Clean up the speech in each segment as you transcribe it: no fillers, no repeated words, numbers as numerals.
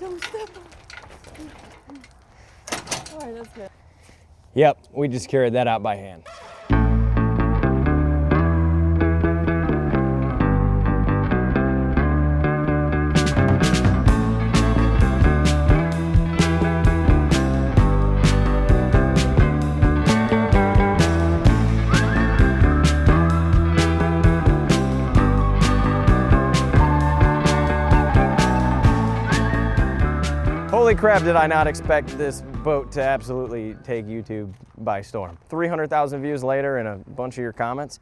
All right, that's good. Yep, we just carried that out by hand. Holy crap, did I not expect this boat to absolutely take YouTube by storm. 300,000 views later and a bunch of your comments.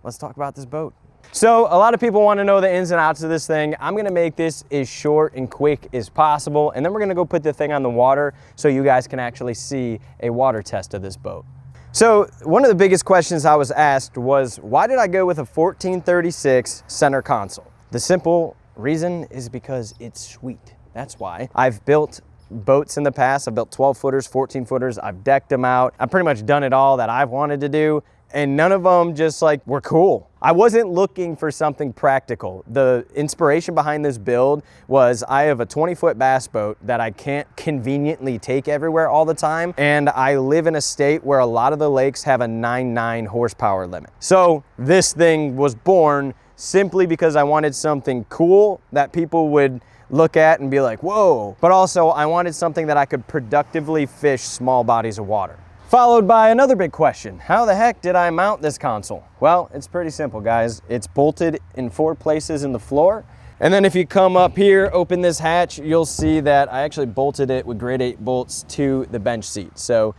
Let's talk about this boat. So a lot of people want to know the ins and outs of this thing. I'm gonna make this as short and quick as possible, and then we're gonna go put the thing on the water so you guys can actually see a water test of this boat. So one of the biggest questions I was asked was, why did I go with a 1436 center console? The simple reason is because it's sweet. That's why. I've built boats in the past. I've built 12 footers, 14 footers. I've decked them out. I've pretty much done it all that I've wanted to do, and none of them just like were cool. I wasn't looking for something practical. The inspiration behind this build was I have a 20-foot bass boat that I can't conveniently take everywhere all the time, and I live in a state where a lot of the lakes have a 9.9 horsepower limit. So this thing was born simply because I wanted something cool that people would look at and be like, whoa, but also I wanted something that I could productively fish small bodies of water. Followed by another big question, how the heck did I mount this console? Well, it's pretty simple, guys. It's bolted in 4 places in the floor. And then if you come up here, open this hatch, you'll see that I actually bolted it with grade 8 bolts to the bench seat. So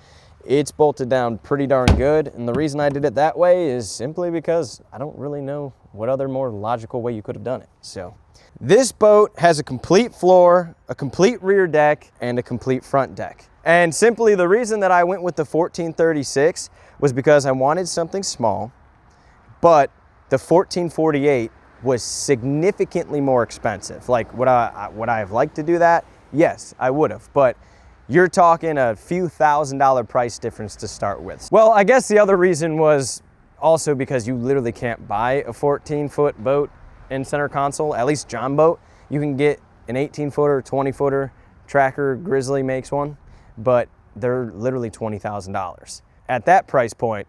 it's bolted down pretty darn good. And the reason I did it that way is simply because I don't really know what other more logical way you could have done it. So this boat has a complete floor, a complete rear deck, and a complete front deck. And simply the reason that I went with the 1436 was because I wanted something small, but the 1448 was significantly more expensive. Like, would I have liked to do that? Yes, I would have, but you're talking a few $1,000 price difference to start with. Well, I guess the other reason was also because you literally can't buy a 14-foot boat in center console, at least John Boat. You can get an 18-footer, 20-footer. Tracker Grizzly makes one, but they're literally $20,000. At that price point,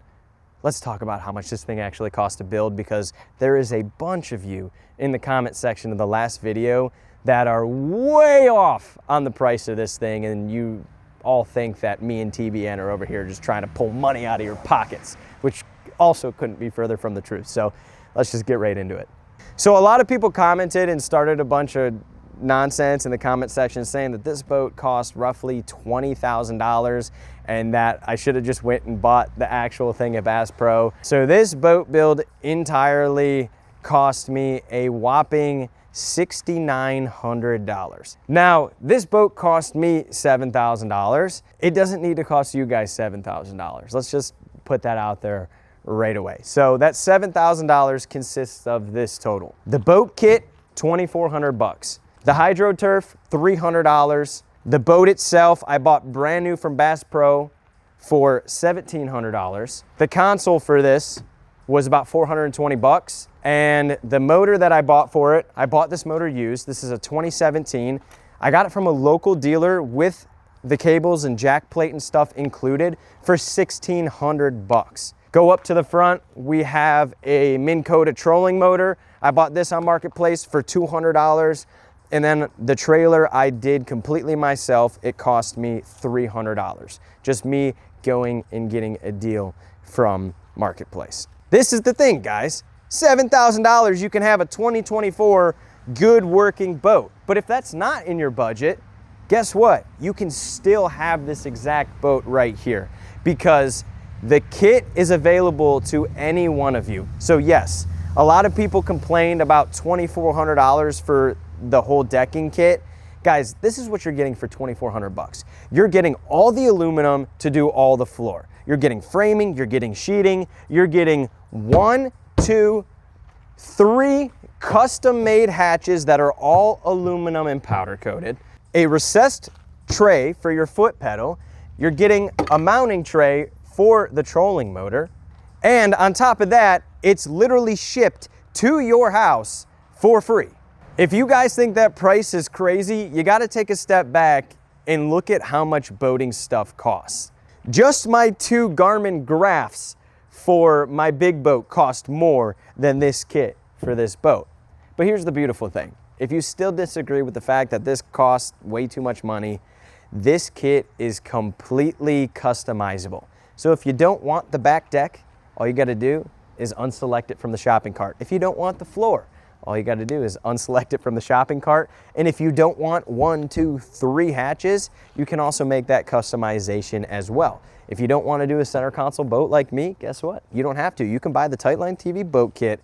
let's talk about how much this thing actually costs to build, because there is a bunch of you in the comment section of the last video that are way off on the price of this thing, and you all think that me and TBN are over here just trying to pull money out of your pockets, which also couldn't be further from the truth. So let's just get right into it. So a lot of people commented and started a bunch of nonsense in the comment section saying that this boat cost roughly $20,000 and that I should have just went and bought the actual thing at Bass Pro. So this boat build entirely cost me a whopping $6,900. Now, this boat cost me $7,000. It doesn't need to cost you guys $7,000. Let's just put that out there right away. So that $7,000 consists of this total. The boat kit, $2,400. The Hydro Turf, $300. The boat itself, I bought brand new from Bass Pro for $1,700. The console for this was about 420 bucks. And the motor that I bought for it, I bought this motor used. This is a 2017. I got it from a local dealer with the cables and jack plate and stuff included for 1,600 bucks. Go up to the front, we have a Minn Kota trolling motor. I bought this on Marketplace for $200. And then the trailer I did completely myself. It cost me $300. Just me going and getting a deal from Marketplace. This is the thing, guys. $7,000, you can have a 2024 good working boat. But if that's not in your budget, guess what? You can still have this exact boat right here, because the kit is available to any one of you. So yes, a lot of people complained about $2,400 for the whole decking kit. Guys, this is what you're getting for 2,400 bucks. You're getting all the aluminum to do all the floor. You're getting framing, you're getting sheeting, you're getting 1, 2, 3 custom-made hatches that are all aluminum and powder coated, a recessed tray for your foot pedal, you're getting a mounting tray for the trolling motor, and on top of that, it's literally shipped to your house for free. If you guys think that price is crazy, you gotta take a step back and look at how much boating stuff costs. Just my 2 Garmin graphs for my big boat cost more than this kit for this boat. But here's the beautiful thing. If you still disagree with the fact that this costs way too much money, this kit is completely customizable. So if you don't want the back deck, all you gotta do is unselect it from the shopping cart. If you don't want the floor, all you gotta do is unselect it from the shopping cart. And if you don't want 1, 2, 3 hatches, you can also make that customization as well. If you don't wanna do a center console boat like me, guess what? You don't have to. You can buy the Tightline TV boat kit,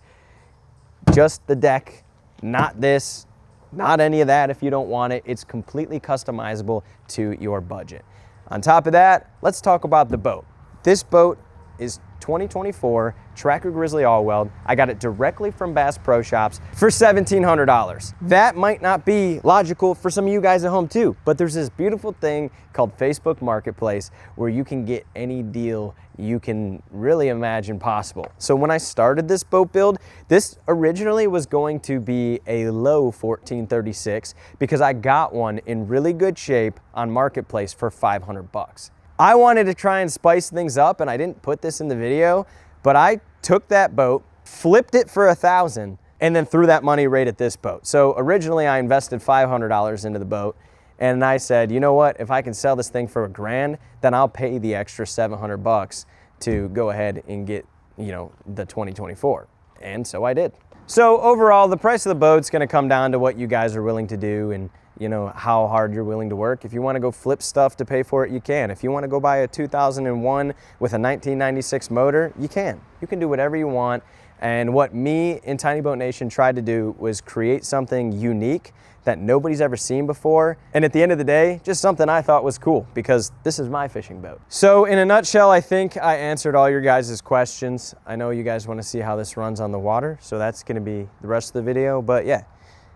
just the deck, not this, not any of that if you don't want it. It's completely customizable to your budget. On top of that, let's talk about the boat. This boat is 2024 Tracker Grizzly All-Weld. I got it directly from Bass Pro Shops for $1,700. That might not be logical for some of you guys at home too, but there's this beautiful thing called Facebook Marketplace where you can get any deal you can really imagine possible. So when I started this boat build, this originally was going to be a low 1436 because I got one in really good shape on Marketplace for 500 bucks. I wanted to try and spice things up, and I didn't put this in the video, but I took that boat, flipped it for $1,000, and then threw that money right at this boat. So originally I invested $500 into the boat, and I said, you know what, if I can sell this thing for $1,000, then I'll pay the extra 700 bucks to go ahead and get, you know, the 2024. And so I did. So overall, the price of the boat's gonna come down to what you guys are willing to do and you know, how hard you're willing to work. If you want to go flip stuff to pay for it, you can. If you want to go buy a 2001 with a 1996 motor, you can. You can do whatever you want. And what me and Tiny Boat Nation tried to do was create something unique that nobody's ever seen before. And at the end of the day, just something I thought was cool because this is my fishing boat. So in a nutshell, I think I answered all your guys' questions. I know you guys want to see how this runs on the water, so that's going to be the rest of the video. But yeah,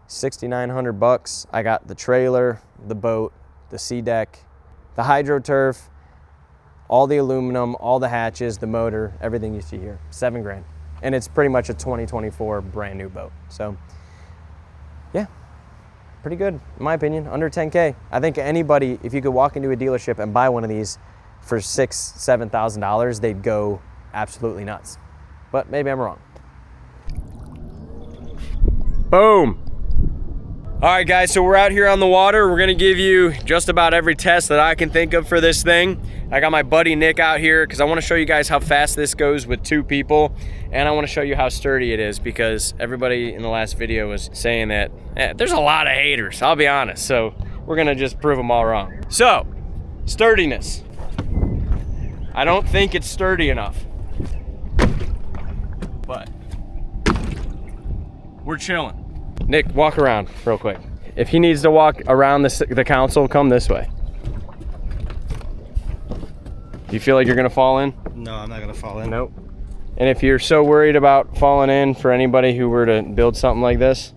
6,900 bucks. I got the trailer, the boat, the sea deck, the HydroTurf, all the aluminum, all the hatches, the motor, everything you see here. $7 grand. And it's pretty much a 2024 brand new boat. So yeah, pretty good in my opinion, under 10K. I think anybody, if you could walk into a dealership and buy one of these for $6,000, $7,000, they'd go absolutely nuts. But maybe I'm wrong. Boom. All right guys, so we're out here on the water. We're gonna give you just about every test that I can think of for this thing. I got my buddy Nick out here because I wanna show you guys how fast this goes with 2 people. And I wanna show you how sturdy it is because everybody in the last video was saying that there's a lot of haters, I'll be honest. So we're gonna just prove them all wrong. So, sturdiness. I don't think it's sturdy enough, but we're chilling. Nick, walk around real quick. If he needs to walk around the console, come this way. Do you feel like you're gonna fall in? No, I'm not gonna fall in. Nope. And if you're so worried about falling in for anybody who were to build something like this,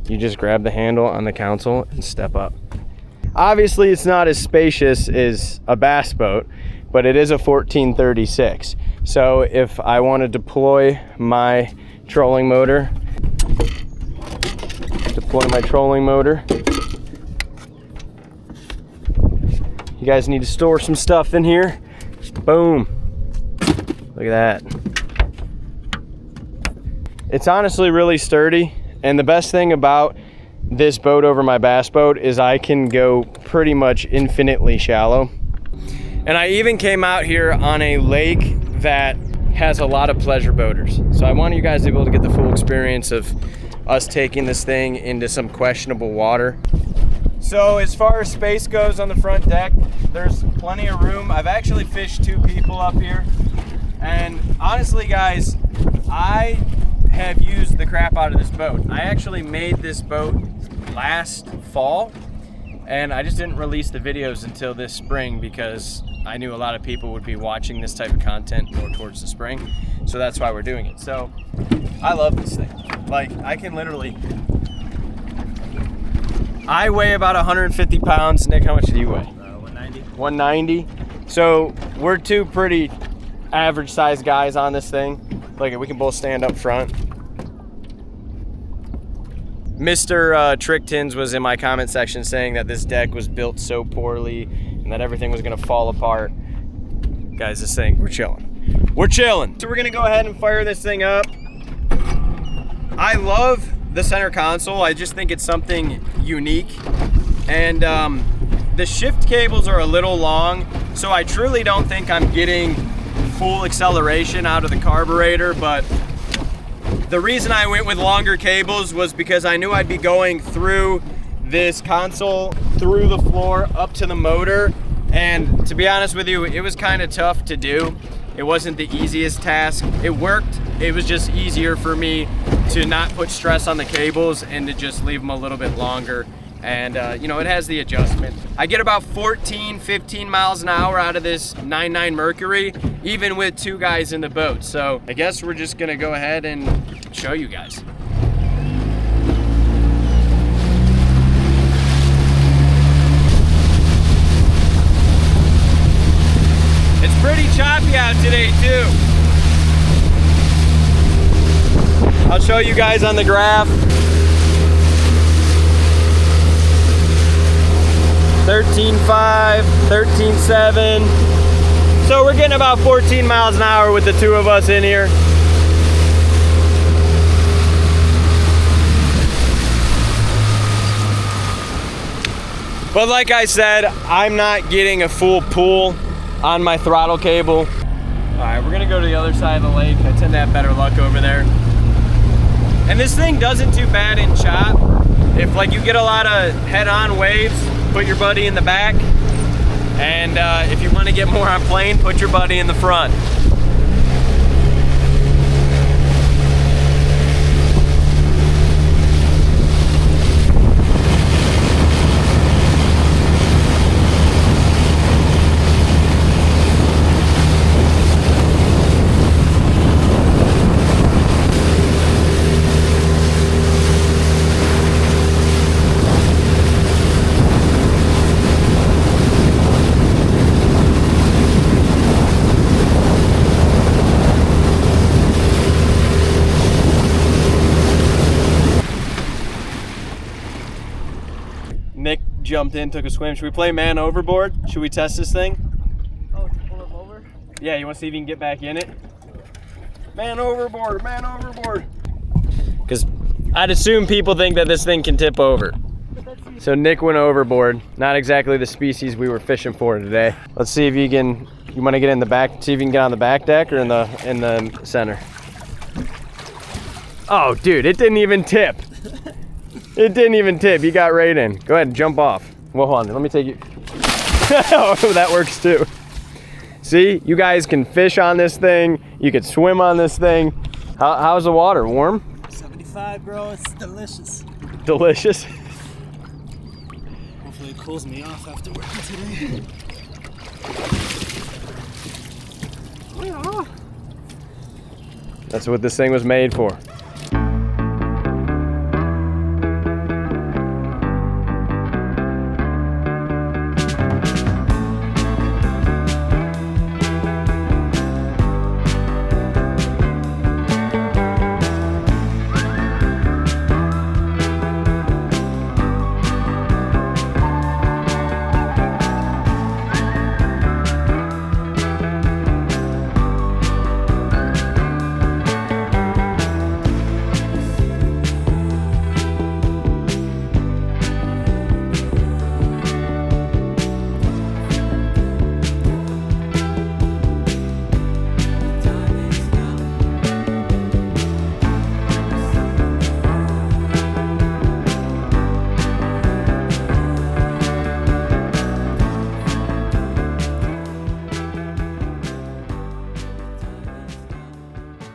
you just grab the handle on the console and step up. Obviously, it's not as spacious as a bass boat, but it is a 1436. So if I want to deploy my trolling motor, you guys need to store some stuff in here. Boom. Look at that. It's honestly really sturdy. And the best thing about this boat over my bass boat is I can go pretty much infinitely shallow. And I even came out here on a lake that has a lot of pleasure boaters. So I want you guys to be able to get the full experience of us taking this thing into some questionable water. So as far as space goes on the front deck, there's plenty of room. I've actually fished 2 people up here. And honestly guys, I have used the crap out of this boat. I actually made this boat last fall and I just didn't release the videos until this spring because I knew a lot of people would be watching this type of content more towards the spring. So that's why we're doing it. So I love this thing. Like I can literally, I weigh about 150 pounds. Nick, how much do you weigh? 190. 190. So we're 2 pretty average sized guys on this thing. Like we can both stand up front. Mr. Tricktins was in my comment section saying that this deck was built so poorly and that everything was gonna fall apart. Guys, this thing, we're chilling. We're chilling. So we're gonna go ahead and fire this thing up. I love the center console. I just think it's something unique. And the shift cables are a little long, so I truly don't think I'm getting full acceleration out of the carburetor, but the reason I went with longer cables was because I knew I'd be going through this console, through the floor, up to the motor, and to be honest with you, it was kind of tough to do. It wasn't the easiest task. It worked. It was just easier for me to not put stress on the cables and to just leave them a little bit longer. And you know, it has the adjustment. I get about 14, 15 miles an hour out of this 9.9 Mercury, even with 2 guys in the boat. So I guess we're just gonna go ahead and show you guys. It's pretty choppy out today too. I'll show you guys on the graph. 13.5, 13.7. So we're getting about 14 miles an hour with the 2 of us in here. But like I said, I'm not getting a full pull on my throttle cable. All right, we're gonna go to the other side of the lake. I tend to have better luck over there. And this thing doesn't too bad in chop. If like you get a lot of head-on waves, put your buddy in the back. And if you want to get more on plane, put your buddy in the front. Nick jumped in, took a swim. Should we play man overboard? Should we test this thing? Oh, to pull him over? Yeah, you want to see if you can get back in it? Man overboard, man overboard. Because I'd assume people think that this thing can tip over. So Nick went overboard. Not exactly the species we were fishing for today. Let's see if you want to get in the back, see if you can get on the back deck or in the center. Oh, dude, it didn't even tip. It didn't even tip. You got right in. Go ahead and jump off. Well, hold on. Let me take you. Oh, that works too. See, you guys can fish on this thing. You could swim on this thing. How's the water? Warm? 75, bro. It's delicious. Delicious. Hopefully it cools me off after working today. That's what this thing was made for.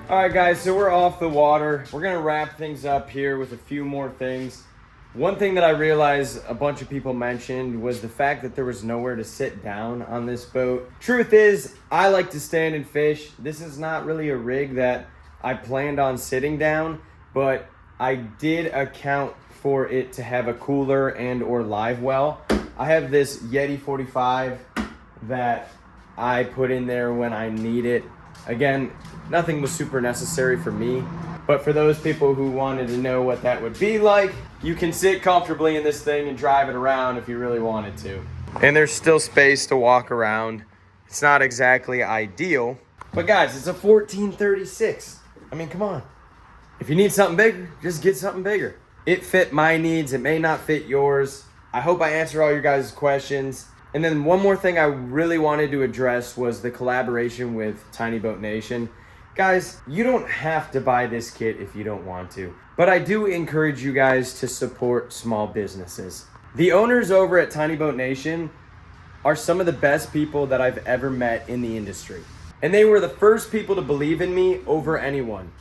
All right, guys, so we're off the water. We're gonna wrap things up here with a few more things. One thing that I realized a bunch of people mentioned was the fact that there was nowhere to sit down on this boat. Truth is, I like to stand and fish. This is not really a rig that I planned on sitting down, but I did account for it to have a cooler and or live well. I have this Yeti 45 that I put in there when I need it. Again, nothing was super necessary for me, But for those people who wanted to know what that would be like, you can sit comfortably in this thing and drive it around if you really wanted to. And there's still space to walk around. It's not exactly ideal, but guys, it's a 1436. I mean, come on. If you need something bigger, just get something bigger. It fit my needs. It may not fit yours. I hope I answered all your guys' questions. And then one more thing I really wanted to address was the collaboration with Tiny Boat Nation. Guys, you don't have to buy this kit if you don't want to, but I do encourage you guys to support small businesses. The owners over at Tiny Boat Nation are some of the best people that I've ever met in the industry. And they were the first people to believe in me over anyone.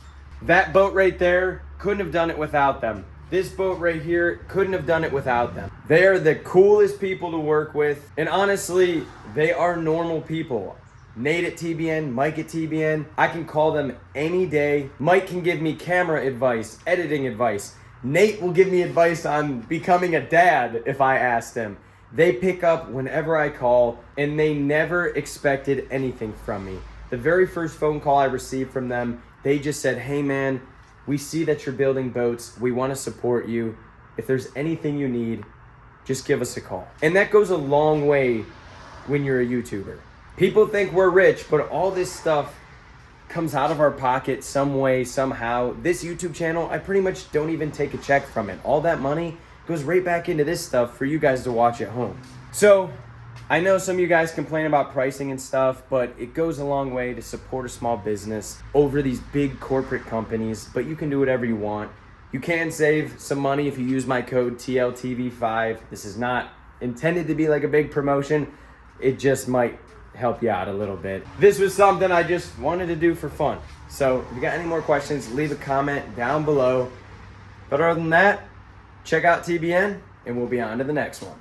That boat right there, couldn't have done it without them. This boat right here, couldn't have done it without them. They are the coolest people to work with. And honestly, they are normal people. Nate at TBN, Mike at TBN, I can call them any day. Mike can give me camera advice, editing advice. Nate will give me advice on becoming a dad if I asked him. They pick up whenever I call, and they never expected anything from me. The very first phone call I received from them, they just said, "Hey man, we see that you're building boats. We want to support you. If there's anything you need, just give us a call." And that goes a long way when you're a YouTuber. People think we're rich, but all this stuff comes out of our pocket some way, somehow. This YouTube channel, I pretty much don't even take a check from it. All that money goes right back into this stuff for you guys to watch at home. So I know some of you guys complain about pricing and stuff, but it goes a long way to support a small business over these big corporate companies, but you can do whatever you want. You can save some money if you use my code TLTV5. This is not intended to be like a big promotion. It just might help you out a little bit. This was something I just wanted to do for fun. So if you got any more questions, leave a comment down below. But other than that, check out TBN and we'll be on to the next one.